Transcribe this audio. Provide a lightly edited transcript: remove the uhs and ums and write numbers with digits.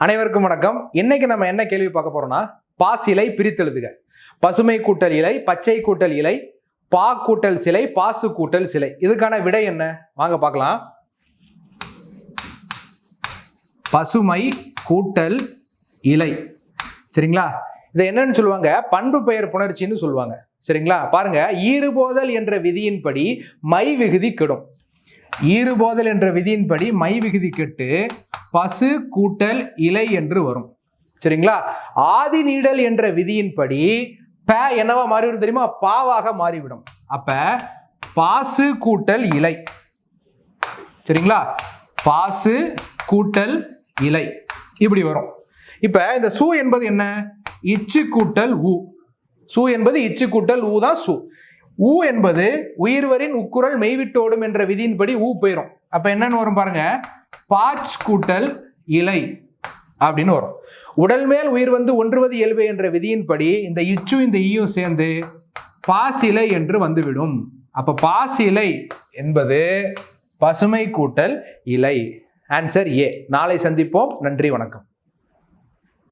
அனைவருக்கும் வணக்கம். இன்னைக்கு நம்ம என்ன கேள்வி பார்க்க போறோம்னா, பாஸ் இலை பிரித்தெழுதுக. பசுமை கூட்டல் இலை, பச்சை கூட்டல் இலை, பா கூட்டல் சிலை, பாசு கூட்டல் சிலை. இதுக்கான விடை என்ன? வாங்க பார்க்கலாம். பசுமை கூட்டல் இலை. சரிங்களா? இதை என்னன்னு சொல்லுவாங்க? பண்பு பெயர் புணர்ச்சின்னு சொல்லுவாங்க. சரிங்களா? பாருங்க, ஈறுபோதல் என்ற விதியின்படி மை விகுதி கெடும். ஈறுபோதல் என்ற விதியின்படி மை விகுதி கெட்டு பசு கூட்டல் இலை என்று வரும். சரிங்களா? ஆதி நீடல் என்ற விதியின்படி ப என்னவா மாறிவிடும் தெரியுமா? பாவாக மாறிவிடும். அப்ப பாசு கூட்டல் இலை. சரிங்களா? பாசு கூட்டல் இலை இப்படி வரும். இப்ப இந்த சு என்பது என்ன? இச்சு கூட்டல் ஊ. சு என்பது இச்சு கூட்டல் ஊ தான் சு. ஊ என்பது உயிர்வரின் உக்குரல் மெய்விட்டோடும் என்ற விதியின்படி ஊ போயிடும். அப்ப என்னன்னு வரும் பாருங்க, பாச் கூட்டல் இலை அப்படின்னு வரும். உடல் மேல் உயிர் வந்து ஒன்றுவது இயல்பு என்ற விதியின்படி இந்த இச்சு இந்த ஈயும் சேர்ந்து பாசிலை என்று வந்துவிடும். அப்ப பாசிலை என்பது பசுமை கூட்டல் இலை. Answer A. நாளை சந்திப்போம். நன்றி, வணக்கம்.